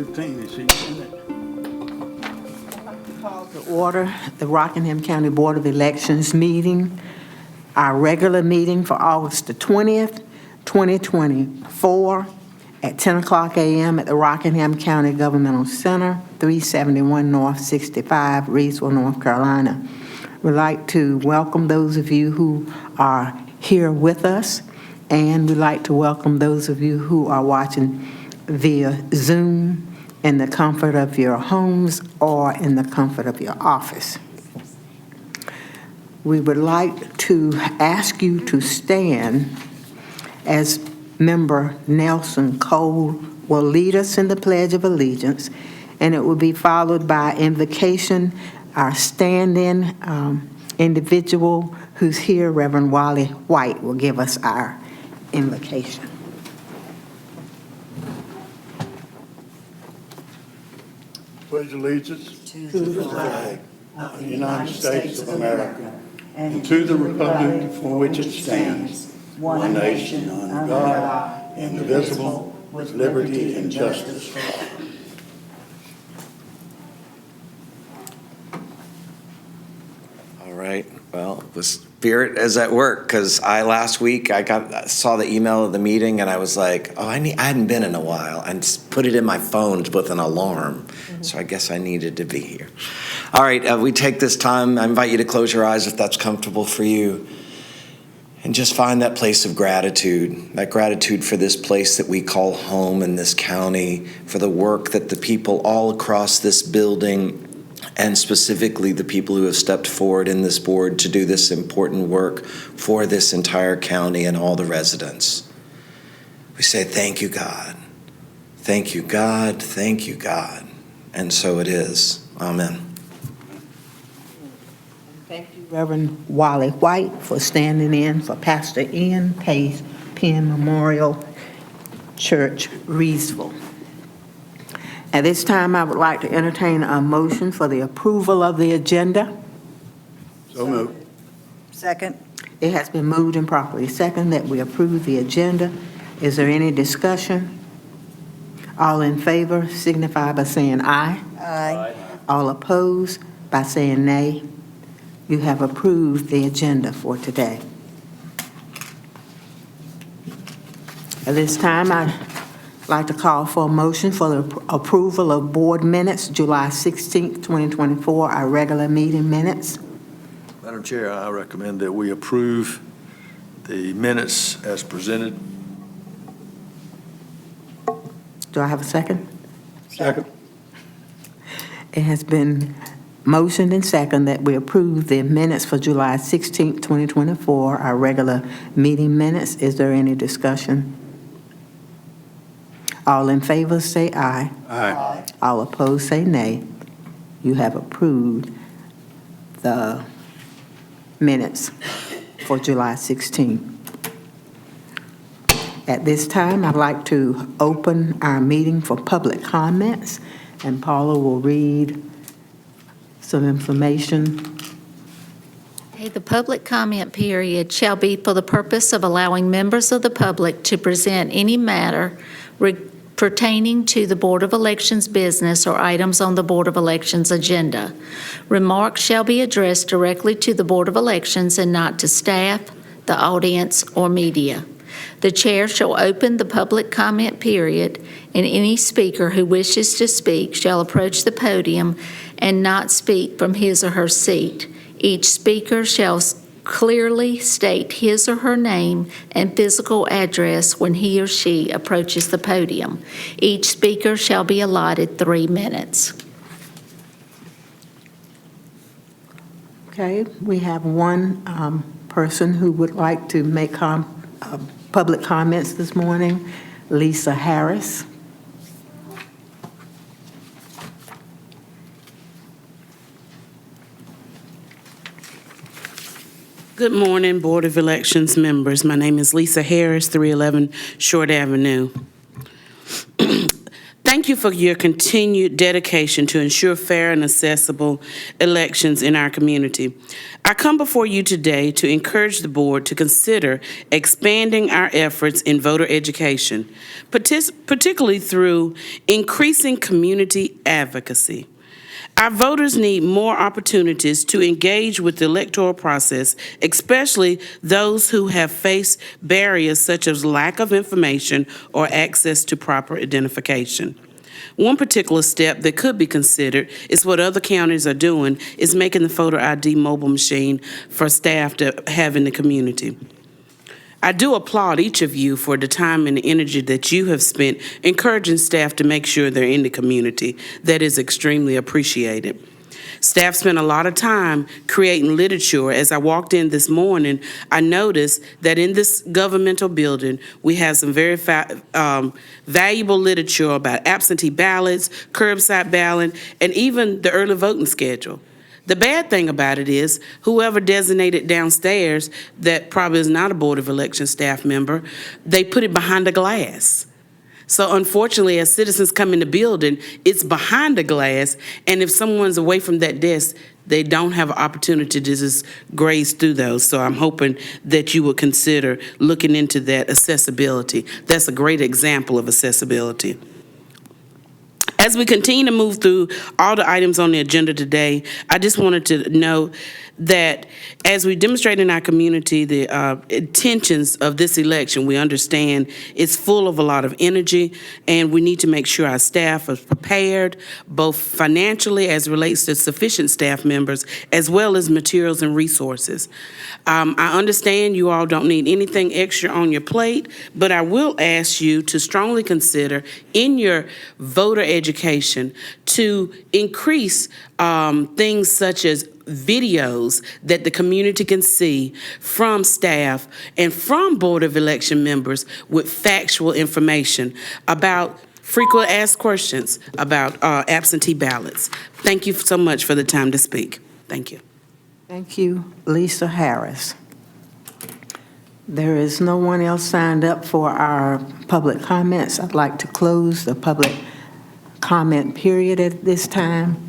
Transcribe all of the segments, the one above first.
routine, is she in it? Call to order the Rockingham County Board of Elections meeting, our regular meeting for August the 20th, 2024, at 10 o'clock a.m. at the Rockingham County Governmental Center, 371 North 65, Reidsville, North Carolina. We'd like to welcome those of you who are here with us, and we'd like to welcome those of you who are watching via Zoom in the comfort of your homes or in the comfort of your office. We would like to ask you to stand as Member Nelson Cole will lead us in the Pledge of Allegiance, and it will be followed by invocation. Our stand-in individual who's here, Reverend Wally White, will give us our invocation. Pledge allegiance to the flag of the United States of America and to the republic for which it stands, one nation under God, indivisible, with liberty and justice for all. All right. Well, the spirit is at work, because last week I saw the email of the meeting and I was like, oh, I hadn't been in a while, and put it in my phone with an alarm. So I guess I needed to be here. All right. We take this time. I invite you to close your eyes if that's comfortable for you, and just find that place of gratitude, that gratitude for this place that we call home in this county, for the work that the people all across this building, and specifically the people who have stepped forward in this board to do this important work for this entire county and all the residents. We say, thank you, God. Thank you, God. Thank you, God. And so it is. Amen. Thank you, Reverend Wally White, for standing in for Pastor Ian Pace, Penn Memorial Church, Reidsville. At this time, I would like to entertain a motion for the approval of the agenda. So moved. Second. It has been moved and properly seconded that we approve the agenda. Is there any discussion? All in favor signify by saying aye. Aye. All opposed by saying nay. You have approved the agenda for today. At this time, I'd like to call for a motion for the approval of board minutes, July 16th, 2024, our regular meeting minutes. Madam Chair, I recommend that we approve the minutes as presented. Do I have a second? Second. It has been motioned and second that we approve the minutes for July 16th, 2024, our regular meeting minutes. Is there any discussion? All in favor say aye. Aye. All opposed say nay. You have approved the minutes for July 16th. At this time, I'd like to open our meeting for public comments, and Paula will read some information. Okay, the public comment period shall be for the purpose of allowing members of the public to present any matter pertaining to the Board of Elections business or items on the Board of Elections agenda. Remarks shall be addressed directly to the Board of Elections and not to staff, the audience, or media. The chair shall open the public comment period, and any speaker who wishes to speak shall approach the podium and not speak from his or her seat. Each speaker shall clearly state his or her name and physical address when he or she approaches the podium. Each speaker shall be allotted 3 minutes. Okay, we have one person who would like to make public comments this morning, Lisa Harris. Good morning, Board of Elections members. My name is Lisa Harris, 311 Short Avenue. Thank you for your continued dedication to ensure fair and accessible elections in our community. I come before you today to encourage the board to consider expanding our efforts in voter education, particularly through increasing community advocacy. Our voters need more opportunities to engage with the electoral process, especially those who have faced barriers such as lack of information or access to proper identification. One particular step that could be considered is what other counties are doing, is making the photo ID mobile machine for staff to have in the community. I do applaud each of you for the time and the energy that you have spent encouraging staff to make sure they're in the community. That is extremely appreciated. Staff spent a lot of time creating literature. As I walked in this morning, I noticed that in this governmental building, we have some very valuable literature about absentee ballots, curbside ballot, and even the early voting schedule. The bad thing about it is whoever designated downstairs that probably is not a Board of Election staff member, they put it behind the glass. So unfortunately, as citizens come in the building, it's behind the glass, and if someone's away from that desk, they don't have an opportunity to just graze through those. So I'm hoping that you would consider looking into that accessibility. That's a great example of accessibility. As we continue to move through all the items on the agenda today, I just wanted to note that as we demonstrate in our community the intentions of this election, we understand it's full of a lot of energy, and we need to make sure our staff are prepared, both financially as it relates to sufficient staff members, as well as materials and resources. I understand you all don't need anything extra on your plate, but I will ask you to strongly consider in your voter education to increase things such as videos that the community can see from staff and from Board of Election members with factual information about frequent asked questions about absentee ballots. Thank you so much for the time to speak. Thank you. Thank you, Lisa Harris. There is no one else signed up for our public comments. I'd like to close the public comment period at this time.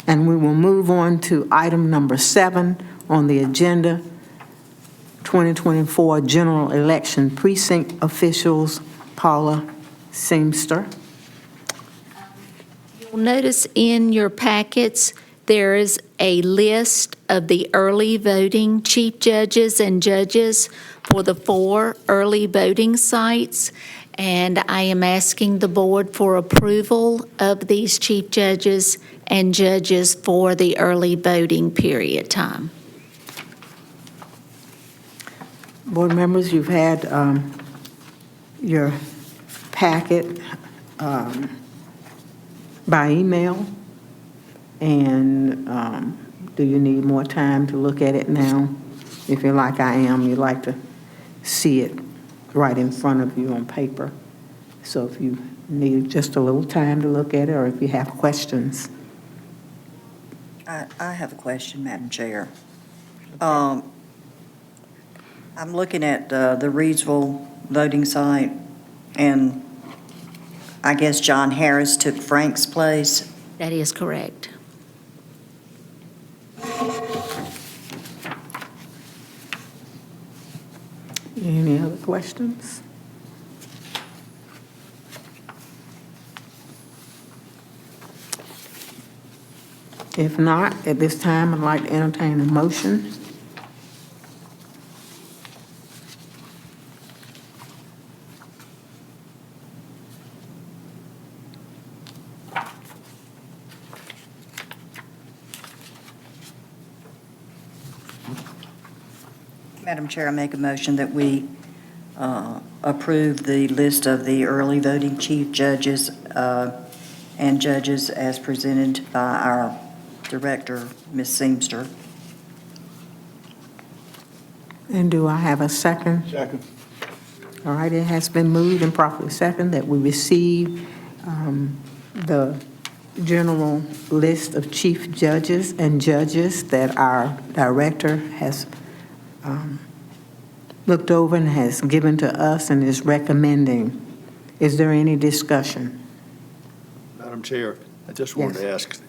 And we will move on to item number 7 on the agenda, 2024 General Election Precinct Officials, Paula Seamster. You'll notice in your packets, there is a list of the early voting chief judges and judges for the 4 early voting sites. And I am asking the board for approval of these chief judges and judges for the early voting period time. Board members, you've had your packet by email, and do you need more time to look at it now? If you're like I am, you'd like to see it right in front of you on paper. So if you need just a little time to look at it, or if you have questions. I have a question, Madam Chair. I'm looking at the Reidsville voting site, and I guess John Harris took Frank's place. That is correct. Any other questions? If not, at this time, I'd like to entertain a motion. Madam Chair, I make a motion that we approve the list of the early voting chief judges and judges as presented by our director, Ms. Seamster. And do I have a second? Second. All right, it has been moved and properly seconded that we receive the general list of chief judges and judges that our director has looked over and has given to us and is recommending. Is there any discussion? Madam Chair, I just wanted to Yes. ask,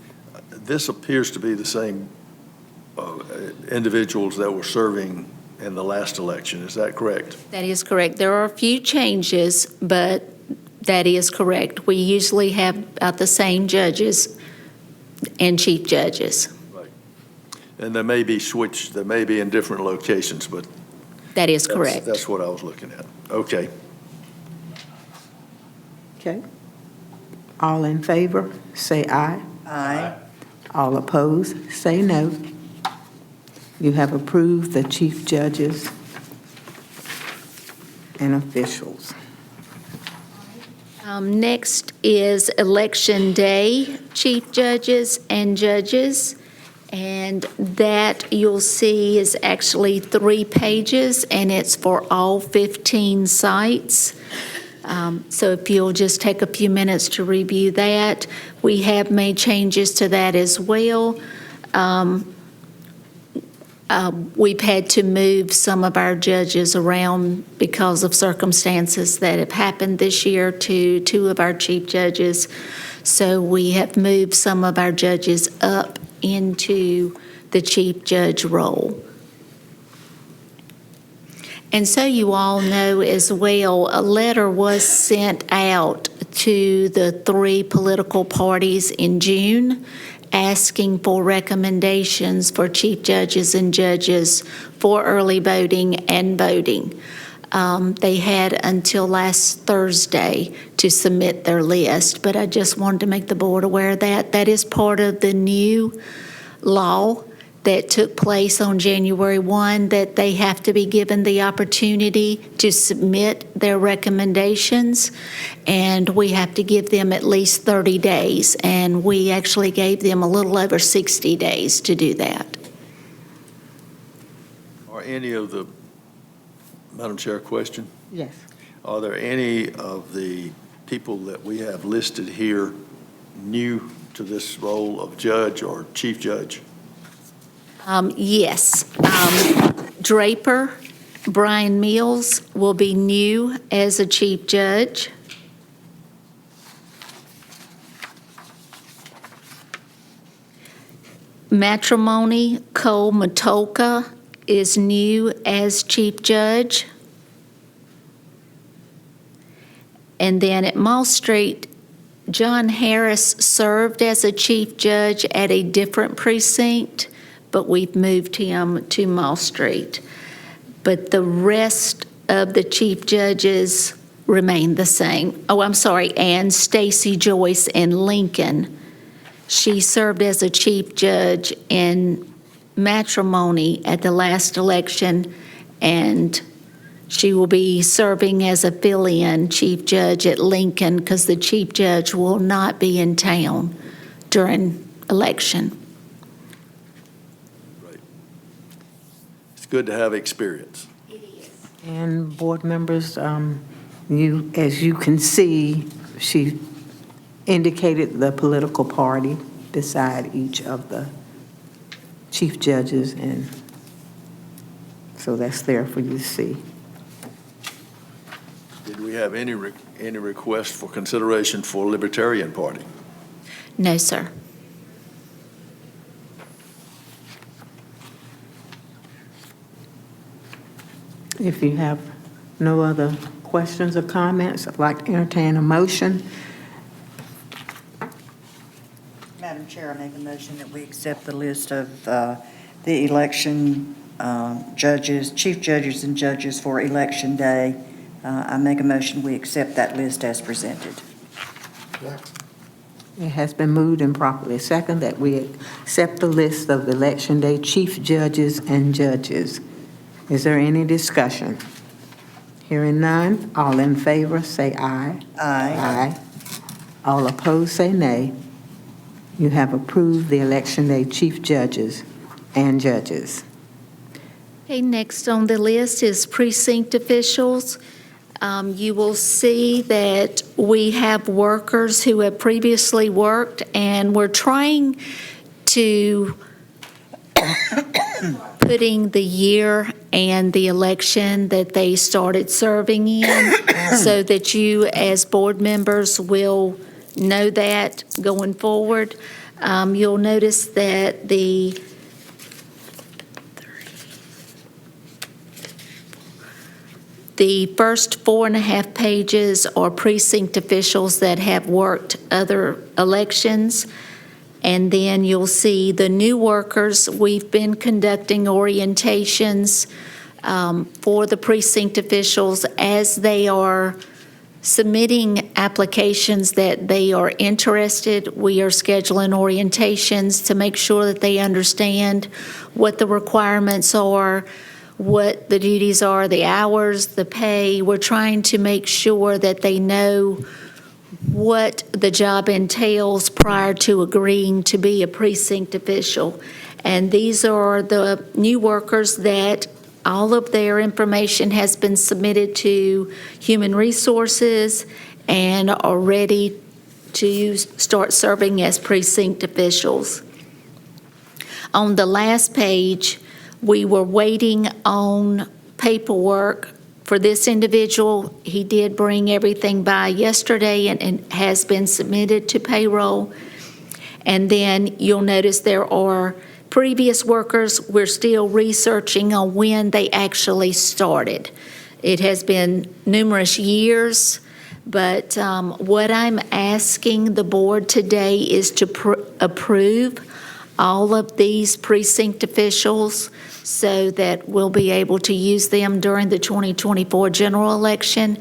this appears to be the same individuals that were serving in the last election. Is that correct? That is correct. There are a few changes, but that is correct. We usually have about the same judges and chief judges. And they may be switched, they may be in different locations, but That is that's- correct. That's what I was looking at. Okay. Okay. All in favor, say aye. Aye. All opposed, say no. You have approved the chief judges and officials. Next is Election Day, chief judges and judges. And that you'll see is actually 3 pages, and it's for all 15 sites. So if you'll just take a few minutes to review that. We have made changes to that as well. We've had to move some of our judges around because of circumstances that have happened this year to 2 of our chief judges. So we have moved some of our judges up into the chief judge role. And so you all know as well, a letter was sent out to the 3 political parties in June asking for recommendations for chief judges and judges for early voting and voting. They had until last Thursday to submit their list, but I just wanted to make the board aware of that. That is part of the new law that took place on January 1, that they have to be given the opportunity to submit their recommendations, and we have to give them at least 30 days, and we actually gave them a little over 60 days to do that. Are any of the, Madam Chair, question? Yes. Are there any of the people that we have listed here new to this role of judge or chief judge? Yes. Draper, Brian Mills will be new as a chief judge. Matrimony, Cole Matulka is new as chief judge. And then at Mall Street, John Harris served as a chief judge at a different precinct, but we've moved him to Mall Street. But the rest of the chief judges remain the same. Oh, I'm sorry, and Stacy Joyce in Lincoln. She served as a chief judge in Matrimony at the last election, and she will be serving as a fill-in chief judge at Lincoln because the chief judge will not be in town during election. It's good to have experience. And board members, as you can see, she indicated the political party beside each of the chief judges, and so that's there for you to see. Did we have any request for consideration for Libertarian Party? No, sir. If you have no other questions or comments, I'd like to entertain a motion. Madam Chair, I make a motion that we accept the list of the election judges, chief judges and judges for Election Day. I make a motion we accept that list as presented. It has been moved and properly seconded that we accept the list of Election Day chief judges and judges. Is there any discussion? Hearing none, all in favor say aye. Aye. Aye. All opposed say nay. You have approved the Election Day chief judges and judges. Okay, next on the list is precinct officials. You will see that we have workers who have previously worked, and we're trying to putting the year and the election that they started serving in so that you, as board members, will know that going forward. You'll notice that the first 4.5 pages are precinct officials that have worked other elections. And then you'll see the new workers. We've been conducting orientations for the precinct officials as they are submitting applications that they are interested. We are scheduling orientations to make sure that they understand what the requirements are, what the duties are, the hours, the pay. We're trying to make sure that they know what the job entails prior to agreeing to be a precinct official. And these are the new workers that all of their information has been submitted to Human Resources and are ready to start serving as precinct officials. On the last page, we were waiting on paperwork for this individual. He did bring everything by yesterday and has been submitted to payroll. And then you'll notice there are previous workers. We're still researching on when they actually started. It has been numerous years, but what I'm asking the board today is to approve all of these precinct officials so that we'll be able to use them during the 2024 general election.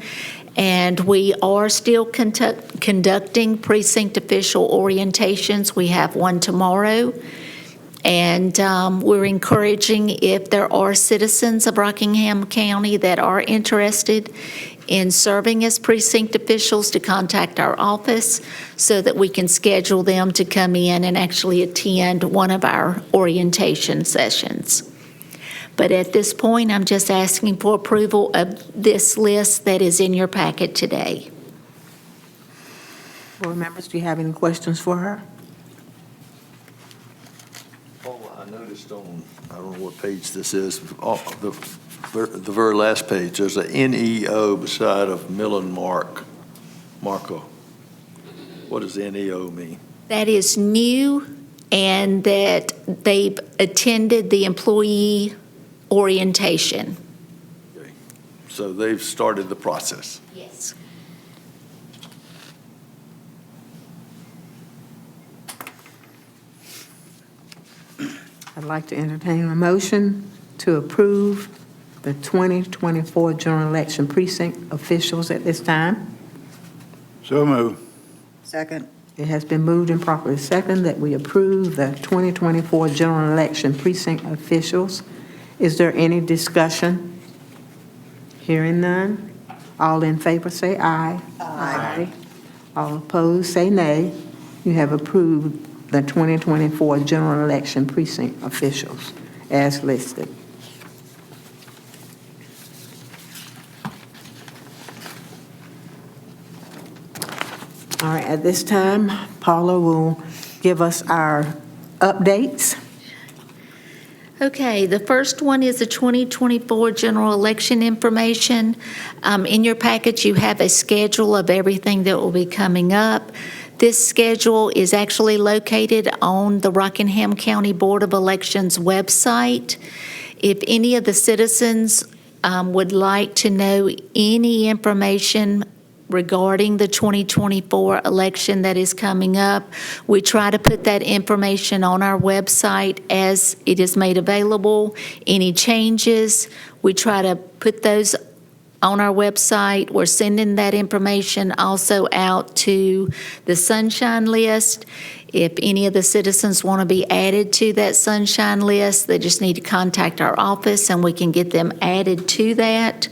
And we are still conducting precinct official orientations. We have one tomorrow. And we're encouraging, if there are citizens of Rockingham County that are interested in serving as precinct officials, to contact our office so that we can schedule them to come in and actually attend one of our orientation sessions. But at this point, I'm just asking for approval of this list that is in your packet today. Board members, do you have any questions for her? Paula, I noticed on, I don't know what page this is, the very last page, there's a NEO beside of Millen Marco. What does NEO mean? That is new, and that they've attended the employee orientation. Okay. So they've started the process. Yes. I'd like to entertain a motion to approve the 2024 general election precinct officials at this time. So moved. Second. It has been moved and properly seconded that we approve the 2024 general election precinct officials. Is there any discussion? Hearing none. All in favor say aye. Aye. All opposed say nay. You have approved the 2024 general election precinct officials as listed. All right, at this time, Paula will give us our updates. Okay, the first one is the 2024 general election information. In your package, you have a schedule of everything that will be coming up. This schedule is actually located on the Rockingham County Board of Elections website. If any of the citizens would like to know any information regarding the 2024 election that is coming up, we try to put that information on our website as it is made available. Any changes, we try to put those on our website. We're sending that information also out to the Sunshine List. If any of the citizens want to be added to that Sunshine List, they just need to contact our office and we can get them added to that.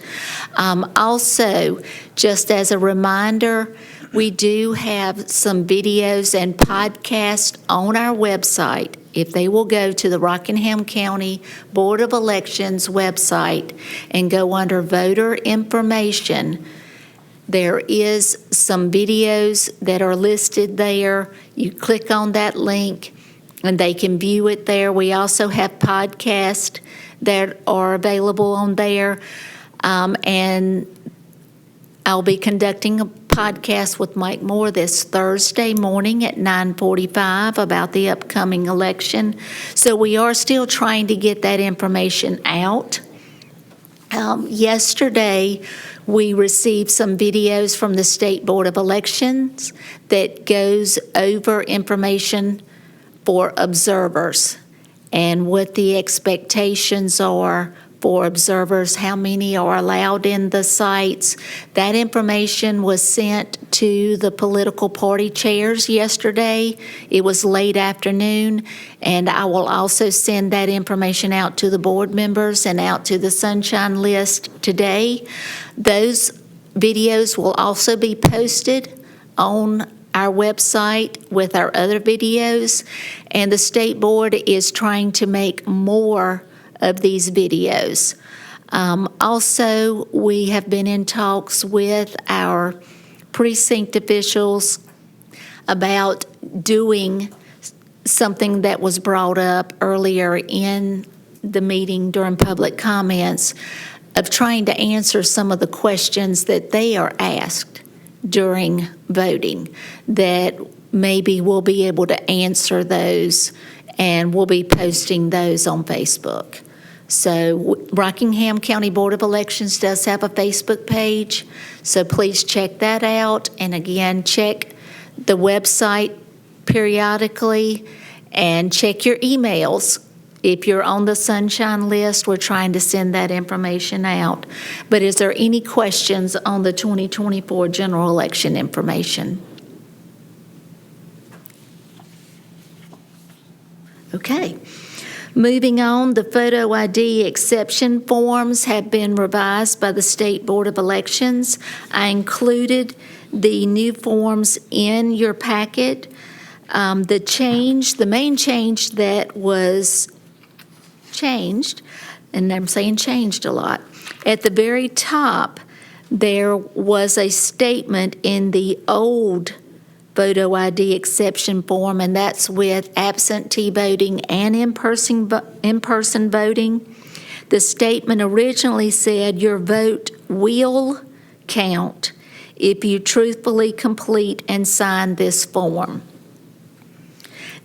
Also, just as a reminder, we do have some videos and podcasts on our website. If they will go to the Rockingham County Board of Elections website and go under voter information, there is some videos that are listed there. You click on that link and they can view it there. We also have podcasts that are available on there. And I'll be conducting a podcast with Mike Moore this Thursday morning at 9:45 about the upcoming election. So we are still trying to get that information out. Yesterday, we received some videos from the State Board of Elections that goes over information for observers and what the expectations are for observers, how many are allowed in the sites. That information was sent to the political party chairs yesterday. It was late afternoon, and I will also send that information out to the board members and out to the Sunshine List today. Those videos will also be posted on our website with our other videos, and the state board is trying to make more of these videos. Also, we have been in talks with our precinct officials about doing something that was brought up earlier in the meeting during public comments, of trying to answer some of the questions that they are asked during voting, that maybe we'll be able to answer those, and we'll be posting those on Facebook. So Rockingham County Board of Elections does have a Facebook page, so please check that out. And again, check the website periodically and check your emails. If you're on the Sunshine List, we're trying to send that information out. But is there any questions on the 2024 general election information? Okay. Moving on, the photo ID exception forms have been revised by the State Board of Elections. I included the new forms in your packet. The main change that was changed, and I'm saying changed a lot, at the very top, there was a statement in the old photo ID exception form, and that's with absentee voting and in-person voting. The statement originally said your vote will count if you truthfully complete and sign this form.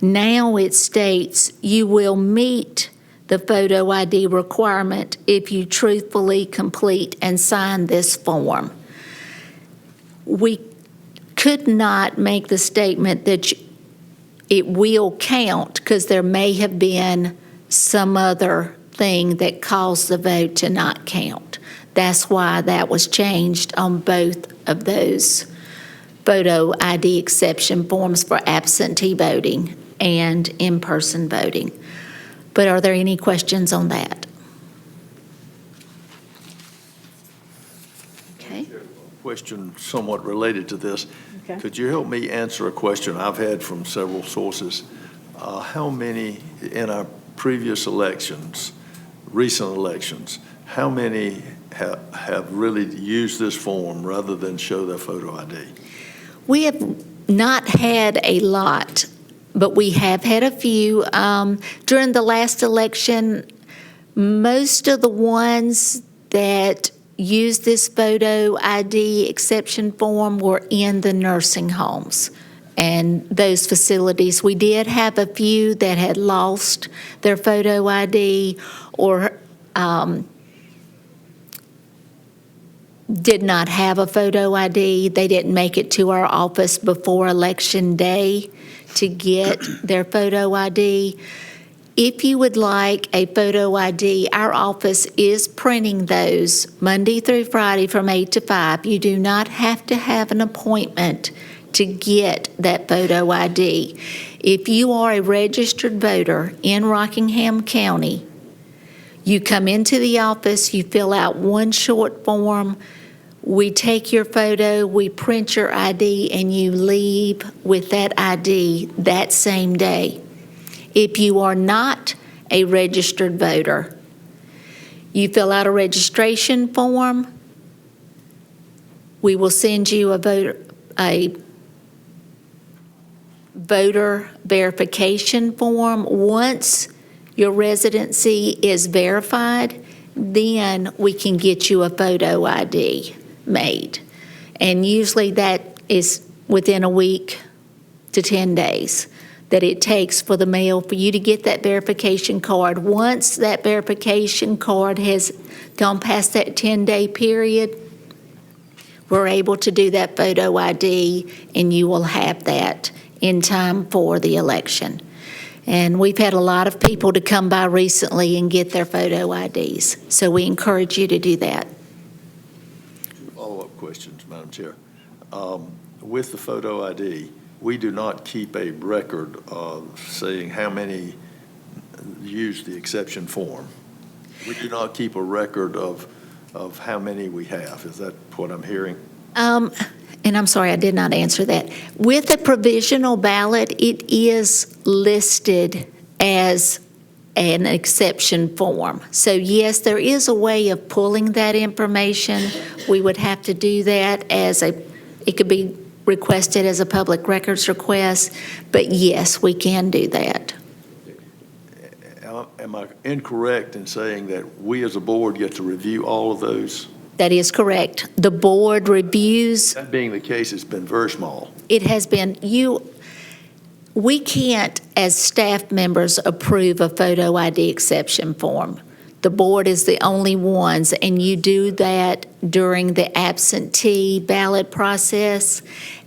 Now it states you will meet the photo ID requirement if you truthfully complete and sign this form. We could not make the statement that it will count because there may have been some other thing that caused the vote to not count. That's why that was changed on both of those photo ID exception forms for absentee voting and in-person voting. But are there any questions on that? Okay. Question somewhat related to this. Okay. Could you help me answer a question I've had from several sources? How many in our previous elections, recent elections, how many have really used this form rather than show their photo ID? We have not had a lot, but we have had a few. During the last election, most of the ones that used this photo ID exception form were in the nursing homes and those facilities. We did have a few that had lost their photo ID or did not have a photo ID. They didn't make it to our office before Election Day to get their photo ID. If you would like a photo ID, our office is printing those Monday through Friday from 8 to 5. You do not have to have an appointment to get that photo ID. If you are a registered voter in Rockingham County, you come into the office, you fill out one short form, we take your photo, we print your ID, and you leave with that ID that same day. If you are not a registered voter, you fill out a registration form. We will send you a voter verification form. Once your residency is verified, then we can get you a photo ID made. And usually that is within a week to 10 days that it takes for the mail for you to get that verification card. Once that verification card has gone past that 10-day period, we're able to do that photo ID, and you will have that in time for the election. And we've had a lot of people to come by recently and get their photo IDs, so we encourage you to do that. Follow-up questions, Madam Chair. With the photo ID, we do not keep a record of saying how many use the exception form. We do not keep a record of how many we have. Is that what I'm hearing? And I'm sorry, I did not answer that. With a provisional ballot, it is listed as an exception form. So yes, there is a way of pulling that information. We would have to do that it could be requested as a public records request, but yes, we can do that. Am I incorrect in saying that we as a board get to review all of those? That is correct. The board reviews. That being the case, it's been very small. It has been, we can't, as staff members, approve a photo ID exception form. The board is the only ones, and you do that during the absentee ballot process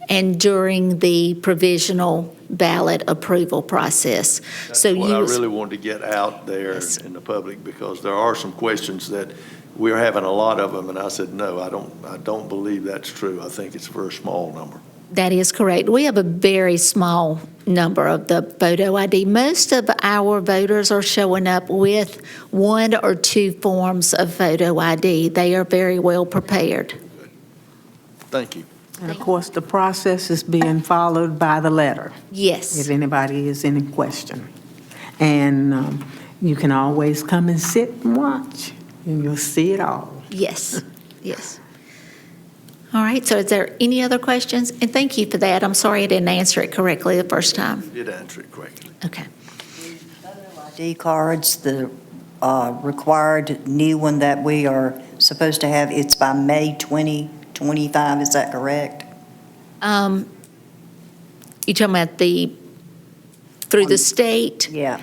and during the provisional ballot approval process. That's So what I you, really wanted to get out there Yes. in the public, because there are some questions that we're having a lot of them, and I said, no, I don't believe that's true. I think it's a very small number. that is correct. We have a very small number of the photo ID. Most of our voters are showing up with one or two forms of photo ID. They are very well prepared. Thank you. And of course, the process is being followed by the letter, Yes. if anybody is any question. And you can always come and sit and watch, and you'll see it all. Yes, yes. All right, so is there any other questions? And thank you for that. I'm sorry I didn't answer it correctly the first time. You did answer it correctly. Okay. ID cards, the required new one that we are supposed to have, it's by May 2025, is that correct? You talking about through the state? Yeah.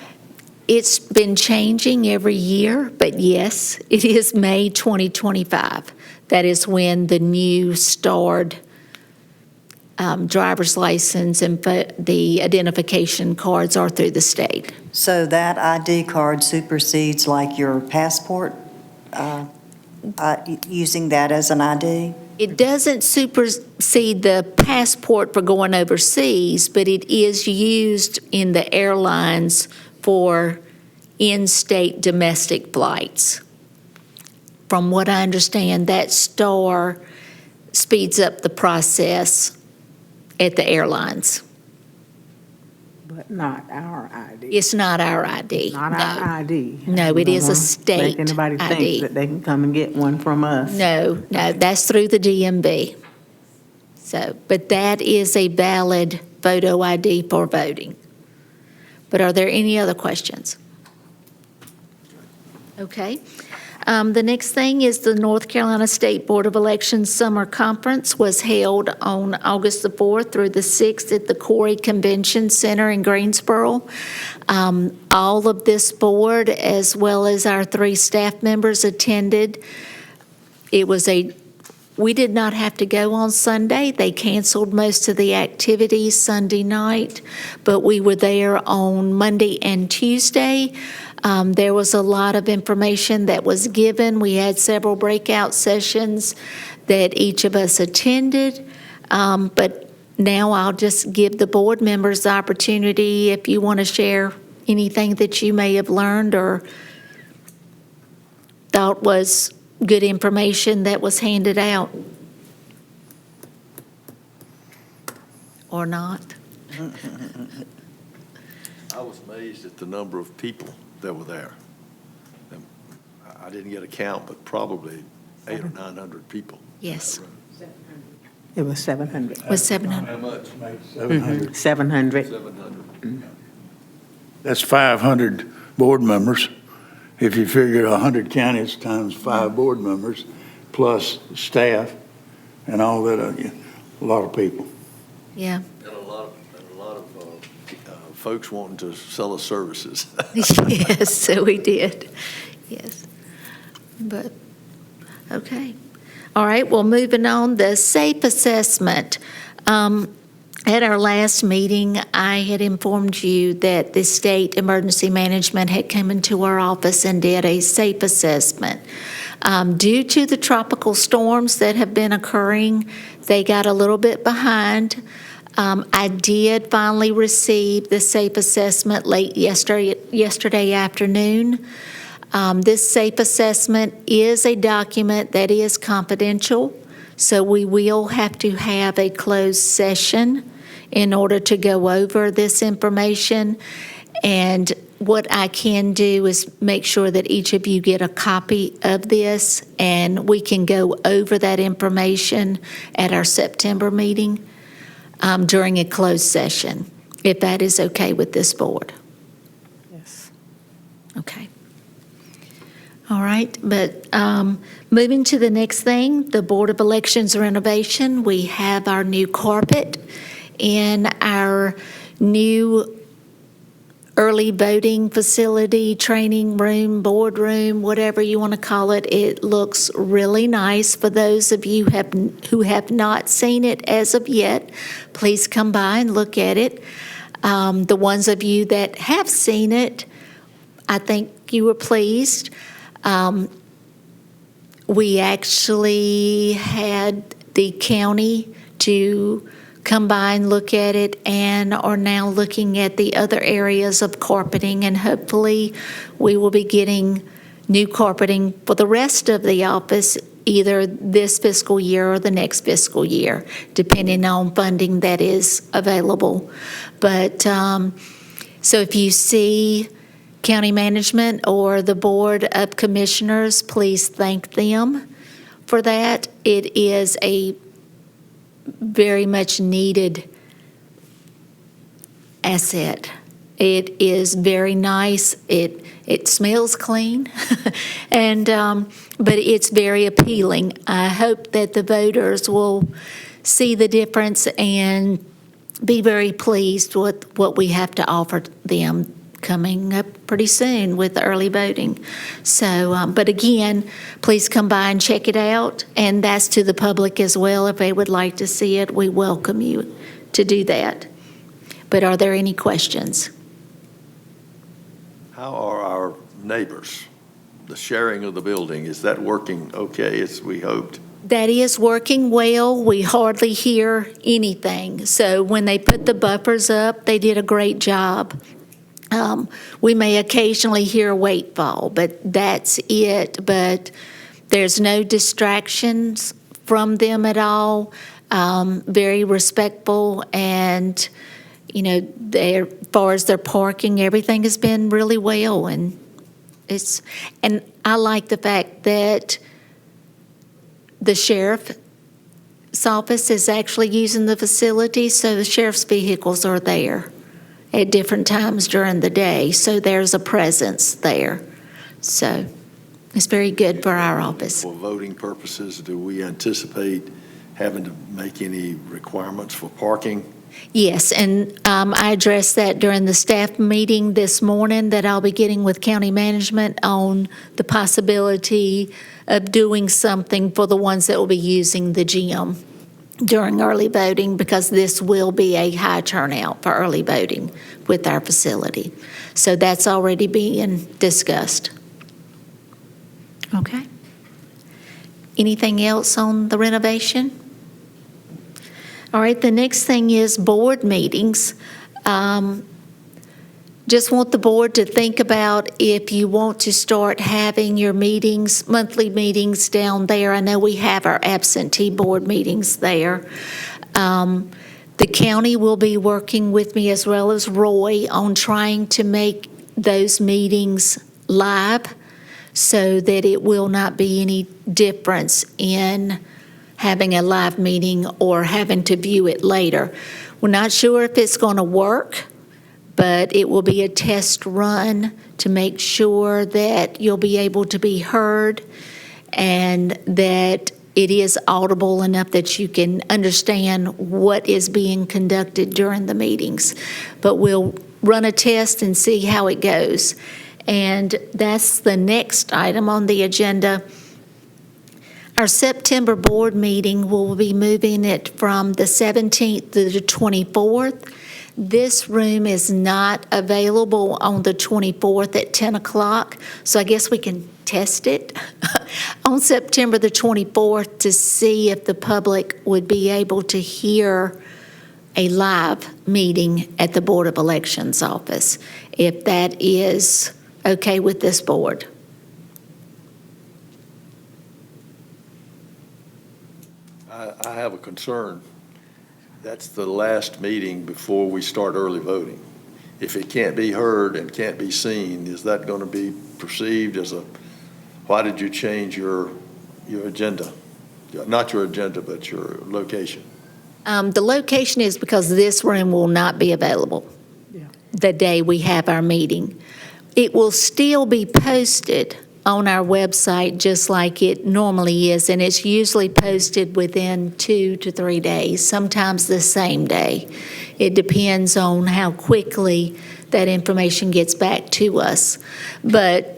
It's been changing every year, but yes, it is May 2025. That is when the new starred driver's license and the identification cards are through the state. So that ID card supersedes like your passport, using that as an ID? It doesn't supersede the passport for going overseas, but it is used in the airlines for in-state domestic flights. From what I understand, that star speeds up the process at the airlines. But not our ID. It's not our ID. Not no. our ID. No, We it don't is a wanna state Make anybody ID. think that they can come and get one from us. No, that's through the DMV. So, but that is a valid photo ID for voting. But are there any other questions? Okay. The next thing is the North Carolina State Board of Elections Summer Conference was held on August the 4th through the 6th at the Corey Convention Center in Greensboro. All of this board, as well as our 3 staff members, attended. We did not have to go on Sunday. They canceled most of the activities Sunday night, but we were there on Monday and Tuesday. There was a lot of information that was given. We had several breakout sessions that each of us attended. But now I'll just give the board members the opportunity if you want to share anything that you may have learned or thought was good information that was handed out. Or not. I was amazed at the number of people that were there. I didn't get a count, but probably 800 or 900 people. Yes. It was 700. Was 700. How much? 700. 700. 700. That's 500 board members. If you figure 100 counties times 5 board members, plus staff and all that, a lot of people. Yeah. And a lot of folks wanting to sell us services. Yes, so we did. Yes. But, okay. All right, well, moving on, the SAFE assessment. At our last meeting, I had informed you that the State Emergency Management had come into our office and did a SAFE assessment. Due to the tropical storms that have been occurring, they got a little bit behind. I did finally receive the SAFE assessment late yesterday afternoon. This SAFE assessment is a document that is confidential, so we will have to have a closed session in order to go over this information. And what I can do is make sure that each of you get a copy of this, and we can go over that information at our September meeting during a closed session, if that is okay with this board. Yes. Okay. All right, but moving to the next thing, the Board of Elections renovation. We have our new carpet in our new early voting facility, training room, boardroom, whatever you want to call it. It looks really nice. For those of you who have not seen it as of yet, please come by and look at it. The ones of you that have seen it, I think you were pleased. We actually had the county to come by and look at it, and are now looking at the other areas of carpeting, and hopefully we will be getting new carpeting for the rest of the office either this fiscal year or the next fiscal year, depending on funding that is available. But so if you see county management or the Board of Commissioners, please thank them for that. It is a very much needed asset. It is very nice. It smells clean, and but it's very appealing. I hope that the voters will see the difference and be very pleased with what we have to offer them coming up pretty soon with early voting. So, but again, please come by and check it out, and that's to the public as well. If they would like to see it, we welcome you to do that. But are there any questions? How are our neighbors? The sharing of the building, is that working okay as we hoped? That is working well. We hardly hear anything. So when they put the buffers up, they did a great job. We may occasionally hear a weight fall, but that's it. But there's no distractions from them at all. Very respectful, and as far as their parking, everything has been really well, and I like the fact that the sheriff's office is actually using the facility, so the sheriff's vehicles are there at different times during the day, so there's a presence there. So it's very good for our office. For voting purposes, do we anticipate having to make any requirements for parking? Yes, and I addressed that during the staff meeting this morning that I'll be getting with county management on the possibility of doing something for the ones that will be using the gym during early voting, because this will be a high turnout for early voting with our facility. So that's already being discussed. Okay. Anything else on the renovation? All right, the next thing is board meetings. Just want the board to think about if you want to start having your meetings, monthly meetings down there. I know we have our absentee board meetings there. The county will be working with me as well as Roy on trying to make those meetings live so that it will not be any difference in having a live meeting or having to view it later. We're not sure if it's going to work, but it will be a test run to make sure that you'll be able to be heard and that it is audible enough that you can understand what is being conducted during the meetings. But we'll run a test and see how it goes. And that's the next item on the agenda. Our September board meeting, will be moving it from the 17th to the 24th. This room is not available on the 24th at 10 o'clock, so I guess we can test it on September the 24th to see if the public would be able to hear a live meeting at the Board of Elections office, if that is okay with this board. I have a concern. That's the last meeting before we start early voting. If it can't be heard and can't be seen, is that going to be perceived as why did you change your agenda? Not your agenda, but your location. The location is because this room will not be available the day we have our meeting. It will still be posted on our website just like it normally is, and it's usually posted within 2 to 3 days, sometimes the same day. It depends on how quickly that information gets back to us. But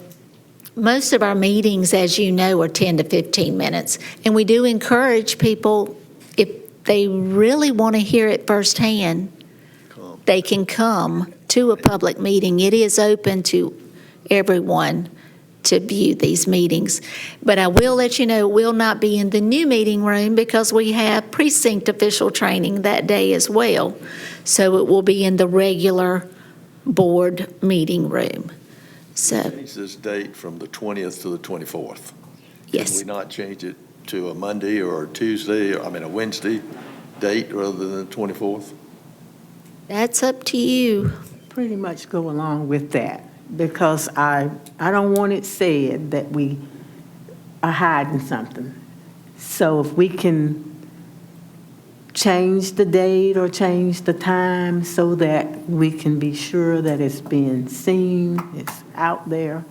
most of our meetings, as you know, are 10 to 15 minutes, and we do encourage people, if they really want to hear it firsthand, they can come to a public meeting. It is open to everyone to view these meetings. But I will let you know, it will not be in the new meeting room because we have precinct official training that day as well. So it will be in the regular board meeting room. So, Change this date from the 20th to the 24th. yes. Can we not change it to a Monday or a Tuesday, a Wednesday date rather than the 24th? That's up to you. Pretty much go along with that, because I don't want it said that we are hiding something. So if we can change the date or change the time so that we can be sure that it's being seen, it's out there,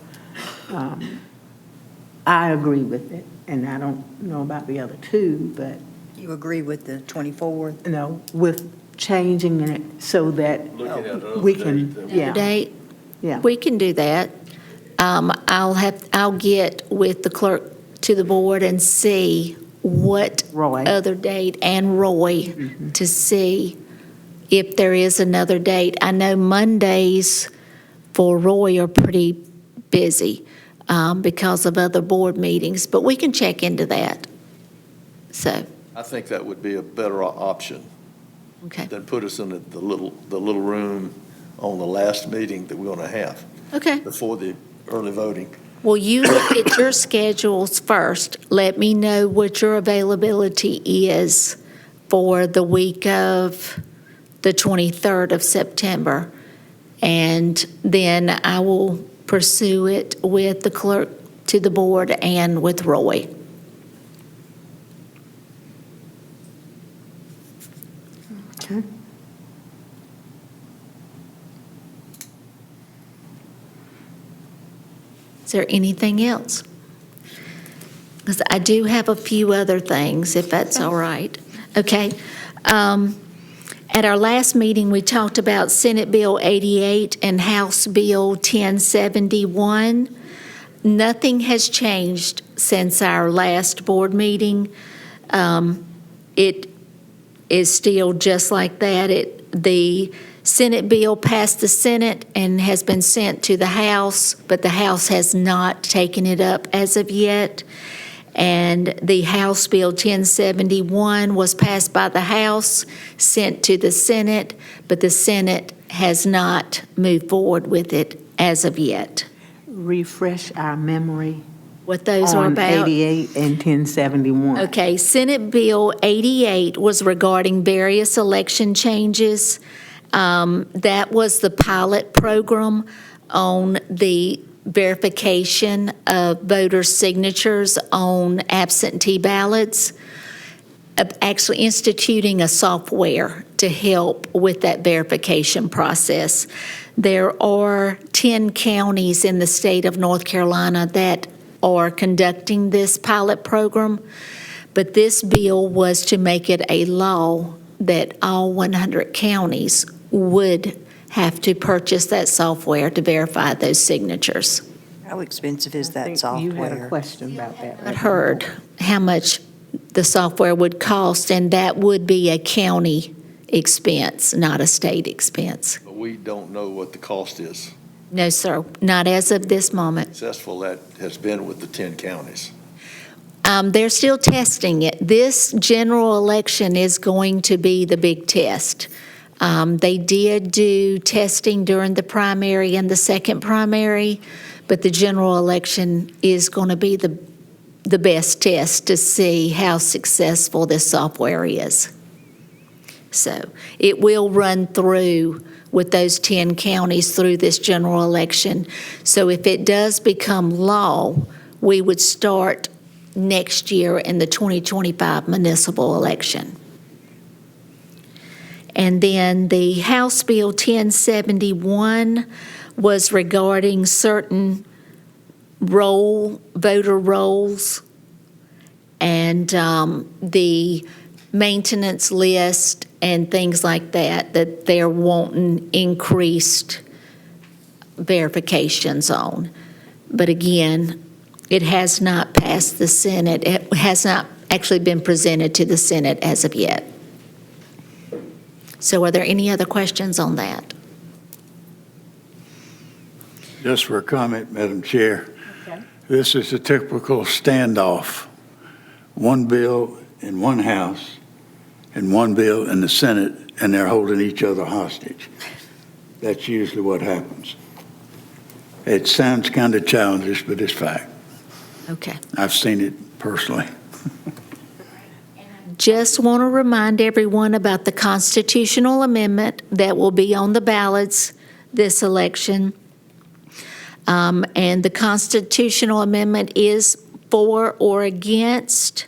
I agree with it. And I don't know about the other two, but, You agree with the 24th? with changing it so that Looking at another we can, date that- yeah, Date, yeah. we can do that. I'll get with the clerk to the board and see what Roy. other date, and Roy, to see if there is another date. I know Mondays for Roy are pretty busy because of other board meetings, but we can check into that. So, I think that would be a better option okay. than put us in the little room on the last meeting that we're going to have Okay. before the early voting. Well, you look at your schedules first. Let me know what your availability is for the week of the 23rd of September. And then I will pursue it with the clerk to the board and with Roy. Okay. Is there anything else? Because I do have a few other things, if that's all right. Okay. At our last meeting, we talked about Senate Bill 88 and House Bill 1071. Nothing has changed since our last board meeting. It is still just like that. The Senate bill passed the Senate and has been sent to the House, but the House has not taken it up as of yet. And the House Bill 1071 was passed by the House, sent to the Senate, but the Senate has not moved forward with it as of yet. Refresh our memory What those are on about? 88 and 1071. Okay, Senate Bill 88 was regarding various election changes. That was the pilot program on the verification of voter signatures on absentee ballots. actually instituting a software to help with that verification process. There are 10 counties in the state of North Carolina that are conducting this pilot program, but this bill was to make it a law that all 100 counties would have to purchase that software to verify those signatures. How expensive is that You had a software? question about that. I heard how much the software would cost, and that would be a county expense, not a state expense. But we don't know what the cost is. No, sir, not as of this moment. Successful that has been with the 10 counties. They're still testing it. This general election is going to be the big test. They did do testing during the primary and the second primary, but the general election is going to be the best test to see how successful this software is. So it will run through with those 10 counties through this general election. So if it does become law, we would start next year in the 2025 municipal election. And then the House Bill 1071 was regarding certain voter rolls and the maintenance list and things like that they're wanting increased verifications on. But again, it has not passed the Senate. It has not actually been presented to the Senate as of yet. So are there any other questions on that? Just for a comment, Madam Chair. Okay. This is a typical standoff. One bill in one house and one bill in the Senate, and they're holding each other hostage. That's usually what happens. It sounds kind of childish, but it's fact. Okay. I've seen it personally. Just want to remind everyone about the constitutional amendment that will be on the ballots this election. And the constitutional amendment is for or against,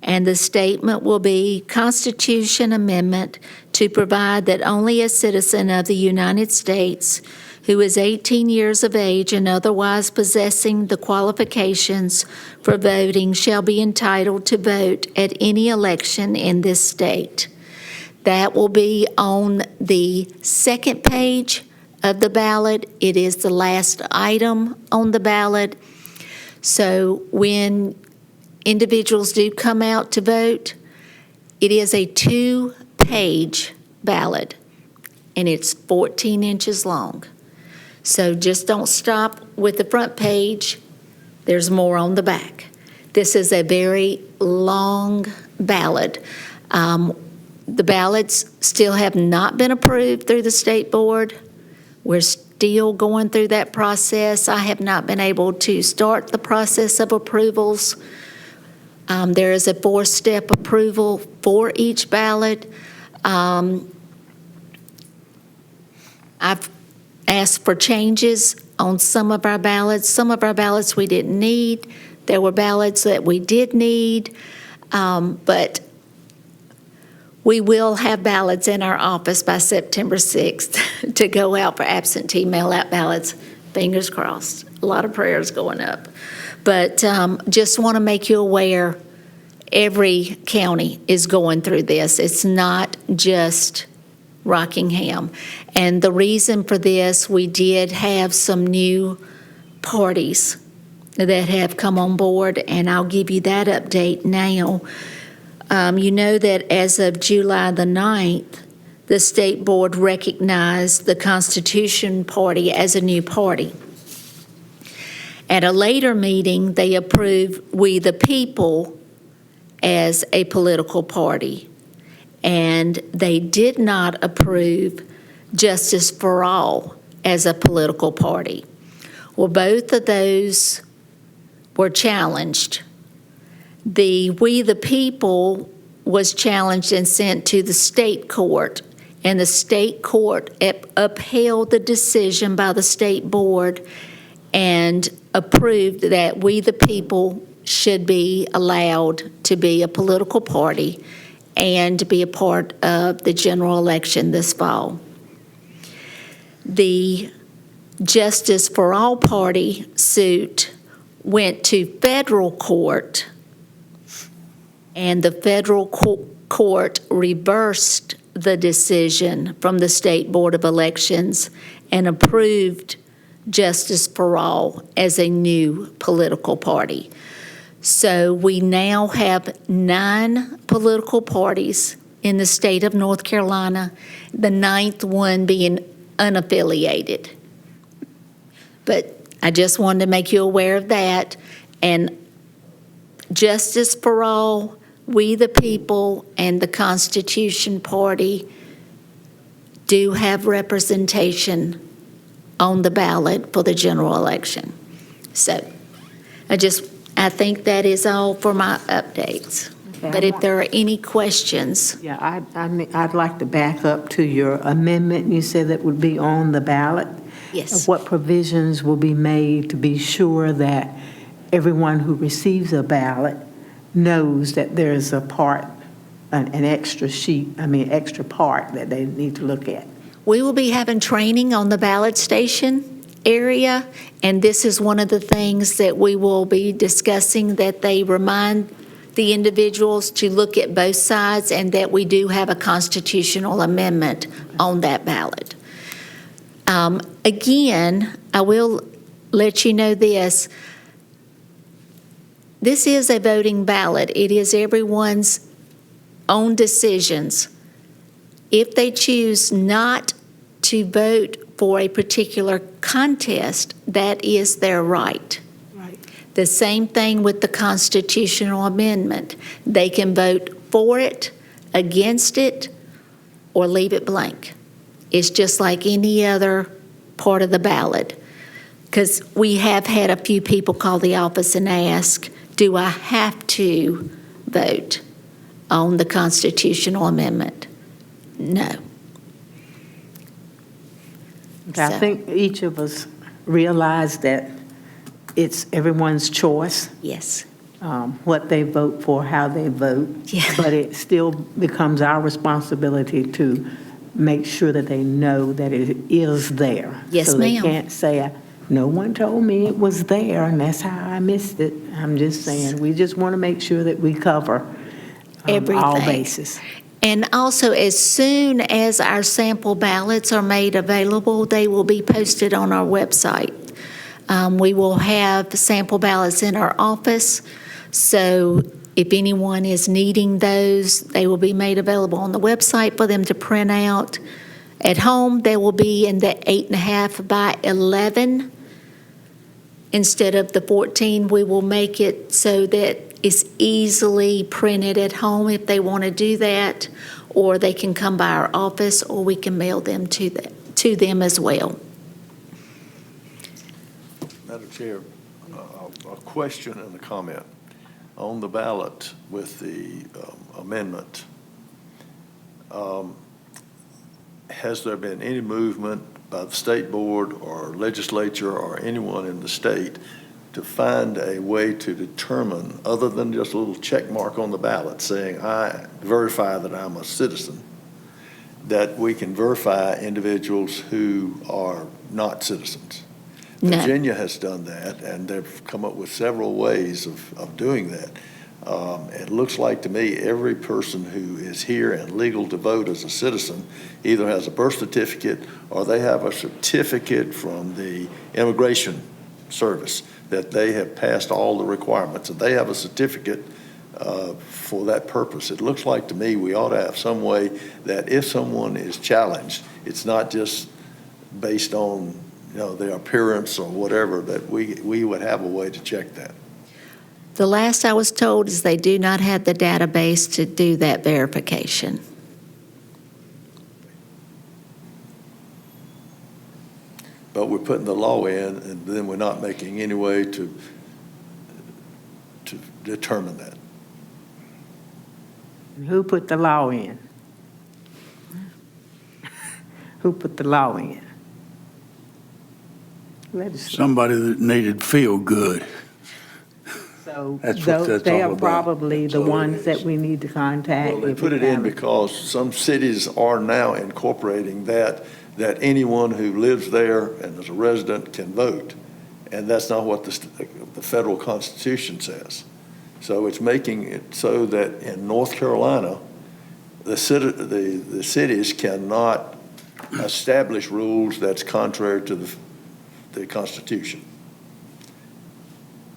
and the statement will be Constitution Amendment to provide that only a citizen of the United States who is 18 years of age and otherwise possessing the qualifications for voting shall be entitled to vote at any election in this state. That will be on the second page of the ballot. It is the last item on the ballot. So when individuals do come out to vote, it is a 2-page ballot, and it's 14 inches long. So just don't stop with the front page. There's more on the back. This is a very long ballot. The ballots still have not been approved through the state board. We're still going through that process. I have not been able to start the process of approvals. There is a 4-step approval for each ballot. I've asked for changes on some of our ballots. Some of our ballots we didn't need. There were ballots that we did need, but we will have ballots in our office by September 6th to go out for absentee mail-out ballots. Fingers crossed. A lot of prayers going up. But just want to make you aware, every county is going through this. It's not just Rockingham. And the reason for this, we did have some new parties that have come on board, and I'll give you that update now. You know that as of July the 9th, the state board recognized the Constitution Party as a new party. At a later meeting, they approved We the People as a political party. And they did not approve Justice for All as a political party. Well, both of those were challenged. The We the People was challenged and sent to the state court, and the state court upheld the decision by the state board and approved that We the People should be allowed to be a political party, and be a part of the general election this fall. The Justice for All Party suit went to federal court, and the federal court reversed the decision from the State Board of Elections and approved Justice for All as a new political party. So we now have 9 political parties in the state of North Carolina, the 9th one being unaffiliated. But I just wanted to make you aware of that. And Justice for All, We the People, and the Constitution Party do have representation on the ballot for the general election. So I think that is all for my updates. Okay, But if there are any questions, Yeah, I'd like to back up to your amendment. You said that would be on the ballot. yes. What provisions will be made to be sure that everyone who receives a ballot knows that there's a part, an extra extra part that they need to look at? We will be having training on the ballot station area, and this is one of the things that we will be discussing, that they remind the individuals to look at both sides and that we do have a constitutional amendment on that ballot. Again, I will let you know this. This is a voting ballot. It is everyone's own decisions. If they choose not to vote for a particular contest, that is their right. Right. The same thing with the constitutional amendment. They can vote for it, against it, or leave it blank. It's just like any other part of the ballot. Because we have had a few people call the office and ask, do I have to vote on the constitutional amendment? No. Okay, I So- think each of us realize that it's everyone's choice, Yes. what they vote for, how they vote. Yeah. But it still becomes our responsibility to make sure that they know that it is there. Yes, So they ma'am. can't say, no one told me it was there, and that's how I missed it. I'm just saying, we just want to make sure that we cover all Everything. bases. And also, as soon as our sample ballots are made available, they will be posted on our website. We will have sample ballots in our office, so if anyone is needing those, they will be made available on the website for them to print out. At home, they will be in the 8.5 by 11. Instead of the 14, we will make it so that it's easily printed at home if they want to do that, or they can come by our office, or we can mail them to them as well. Madam Chair, a question and a comment. On the ballot with the amendment, has there been any movement by the state board or legislature or anyone in the state to find a way to determine, other than just a little check mark on the ballot saying, I verify that I'm a citizen, that we can verify individuals who are not citizens? No. Virginia has done that, and they've come up with several ways of doing that. It looks like to me every person who is here and legal to vote as a citizen either has a birth certificate or they have a certificate from the Immigration Service that they have passed all the requirements, and they have a certificate for that purpose. It looks like to me we ought to have some way that if someone is challenged, it's not just based on their appearance or whatever, that we would have a way to check that. The last I was told is they do not have the database to do that verification. But we're putting the law in, and then we're not making any way to determine that. Who put the law in? Who put the law in? Legislature. Somebody that needed feel good. So So That's what that's they all are about. probably the That's all it ones that is. we need to contact. Well, they if put we it in have because some cities are now incorporating that anyone who lives there and is a resident can vote. And that's not what the federal Constitution says. So it's making it so that in North Carolina, the cities cannot establish rules that's contrary to the Constitution.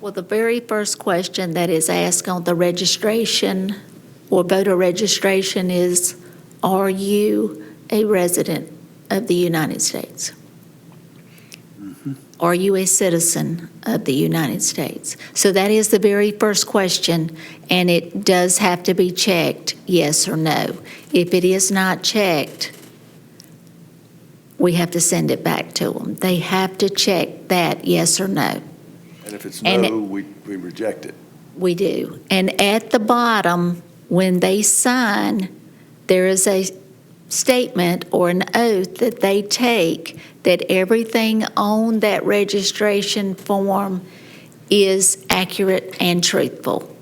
Well, the very first question that is asked on the registration or voter registration is, are you a resident of the United States? Are you a citizen of the United States? So that is the very first question, and it does have to be checked, yes or no. If it is not checked, we have to send it back to them. They have to check that, yes or no. And if it's And no, we reject it. We do. And at the bottom, when they sign, there is a statement or an oath that they take that everything on that registration form is accurate and truthful.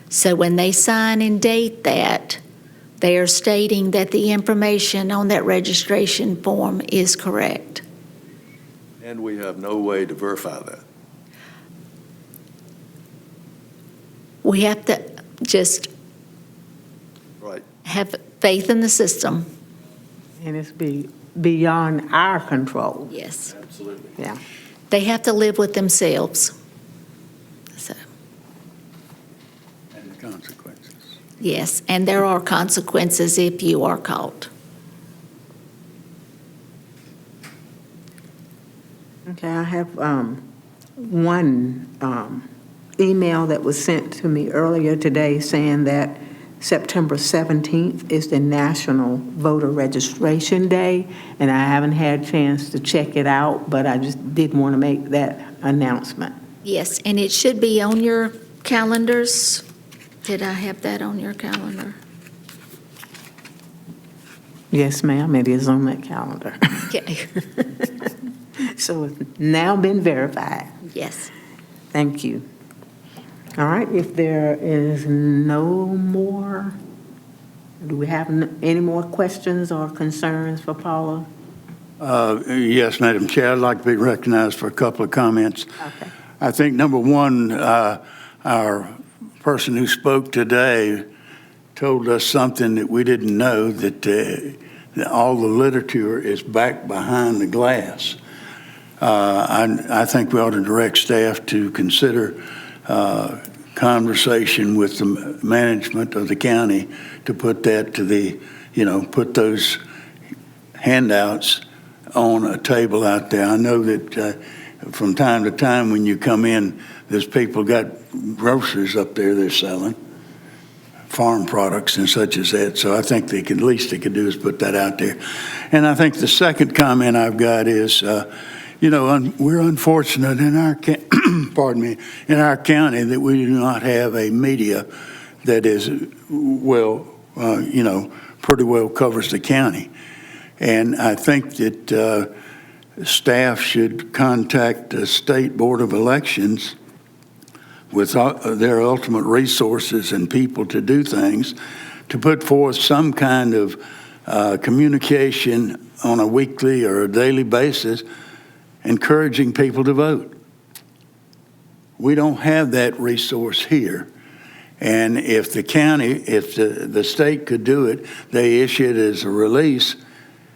So when they sign and date that, they are stating that the information on that registration form is correct. And we have no way to verify that. We have to just Right. have faith in the system. And it's beyond our control. Yes. Absolutely. Yeah. They have to live with themselves. So, And the consequences. yes, and there are consequences if you are caught. Okay, I have one email that was sent to me earlier today saying that September 17th is the National Voter Registration Day, and I haven't had a chance to check it out, but I just did want to make that announcement. Yes, and it should be on your calendars. Did I have that on your calendar? Yes, ma'am, it is on that calendar. Okay, So it's now been verified. yes. Thank you. All right, if there is no more, do we have any more questions or concerns for Paula? Yes, Madam Chair, I'd like to be recognized for a couple of comments. Okay. I think, number one, our person who spoke today told us something that we didn't know, that all the literature is back behind the glass. I think we ought to direct staff to consider conversation with the management of the county to put that to the, put those handouts on a table out there. I know that from time to time when you come in, there's people got groceries up there they're selling, farm products and such as that. So I think at least they could do is put that out there. And I think the second comment I've got is, we're unfortunate in our, in our county that we do not have a media that is pretty well covers the county. And I think that staff should contact the State Board of Elections with their ultimate resources and people to do things, to put forth some kind of communication on a weekly or a daily basis encouraging people to vote. We don't have that resource here. And if the county, if the state could do it, they issue it as a release,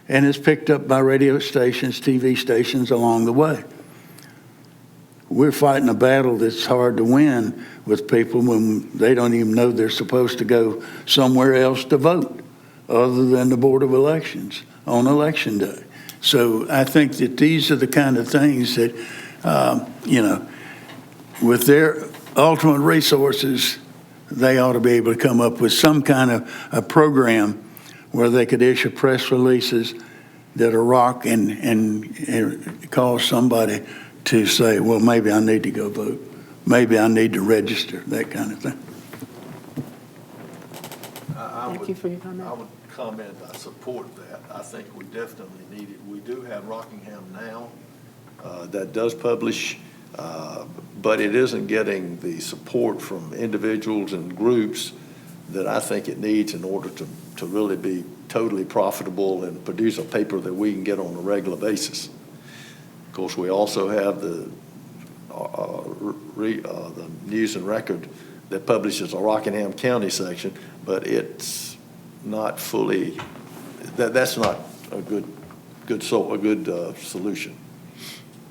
and it's picked up by radio stations, TV stations along the way. We're fighting a battle that's hard to win with people when they don't even know they're supposed to go somewhere else to vote other than the Board of Elections on Election Day. So I think that these are the kind of things that, with their ultimate resources, they ought to be able to come up with some kind of a program where they could issue press releases that are rock and cause somebody to say, well, maybe I need to go vote. Maybe I need to register, that kind of thing. Thank you for your comment. I would comment, I support that. I think we definitely need it. We do have Rockingham Now that does publish But it isn't getting the support from individuals and groups that I think it needs in order to really be totally profitable and produce a paper that we can get on a regular basis. Of course, we also have the News and Record that publishes a Rockingham County section, but it's not fully, that's not a good solution.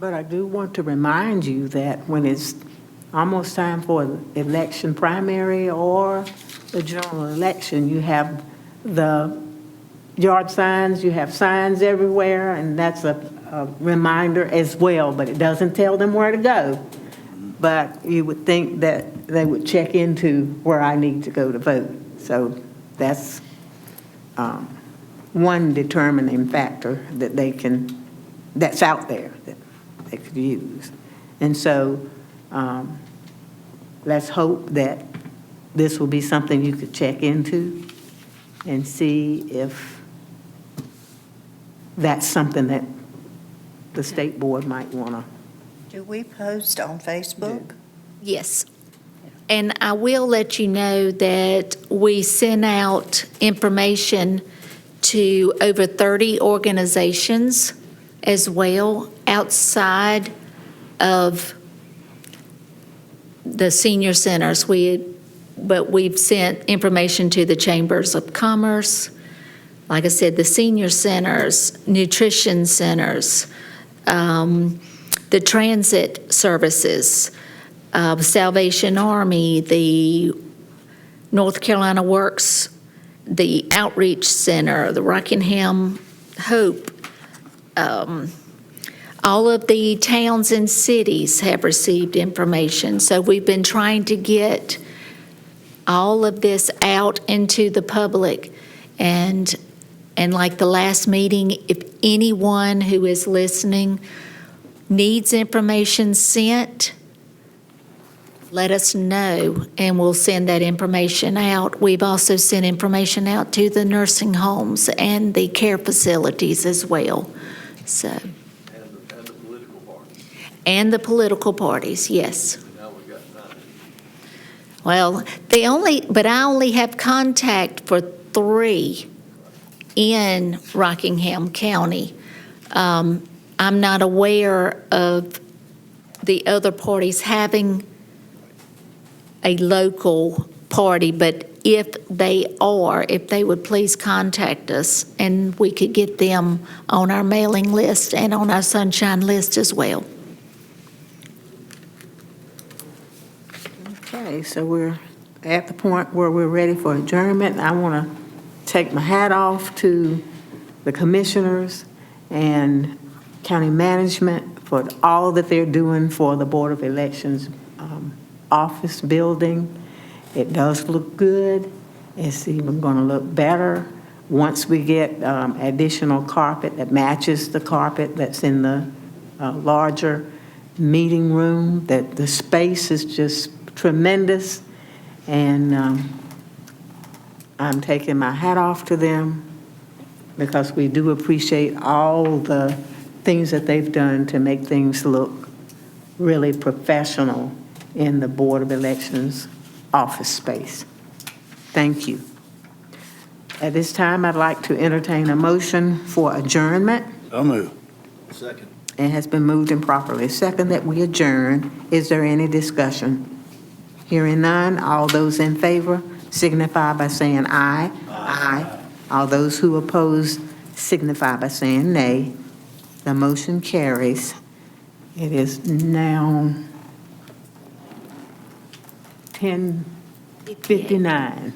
But I do want to remind you that when it's almost time for the election primary or the general election, you have the yard signs, you have signs everywhere, and that's a reminder as well, but it doesn't tell them where to go. But you would think that they would check into where I need to go to vote. So that's one determining factor that that's out there that they could use. And so let's hope that this will be something you could check into and see if that's something that the state board might want to. Do we post on Facebook? Yes. And I will let you know that we sent out information to over 30 organizations as well outside of the senior centers. But we've sent information to the chambers of commerce, like I said, the senior centers, nutrition centers, the transit services, Salvation Army, the North Carolina Works, the Outreach Center, the Rockingham Hope. All of the towns and cities have received information. So we've been trying to get all of this out into the public. And like the last meeting, if anyone who is listening needs information sent, let us know, and we'll send that information out. We've also sent information out to the nursing homes and the care facilities as well. So. And the political parties. And the political parties, yes. Now we've got 9. Well, but I only have contact for 3 in Rockingham County. I'm not aware of the other parties having a local party, but if they would please contact us, and we could get them on our mailing list and on our sunshine list as well. Okay, so we're at the point where we're ready for adjournment. I want to take my hat off to the commissioners and county management for all that they're doing for the Board of Elections office building. It does look good. It's even going to look better once we get additional carpet that matches the carpet that's in the larger meeting room. That the space is just tremendous, and I'm taking my hat off to them because we do appreciate all the things that they've done to make things look really professional in the Board of Elections office space. Thank you. At this time, I'd like to entertain a motion for adjournment. So move. Second. It has been moved and properly second that we adjourn. Is there any discussion? Hearing none, all those in favor signify by saying aye. Aye. All those who oppose signify by saying nay. The motion carries. It is now 10:59.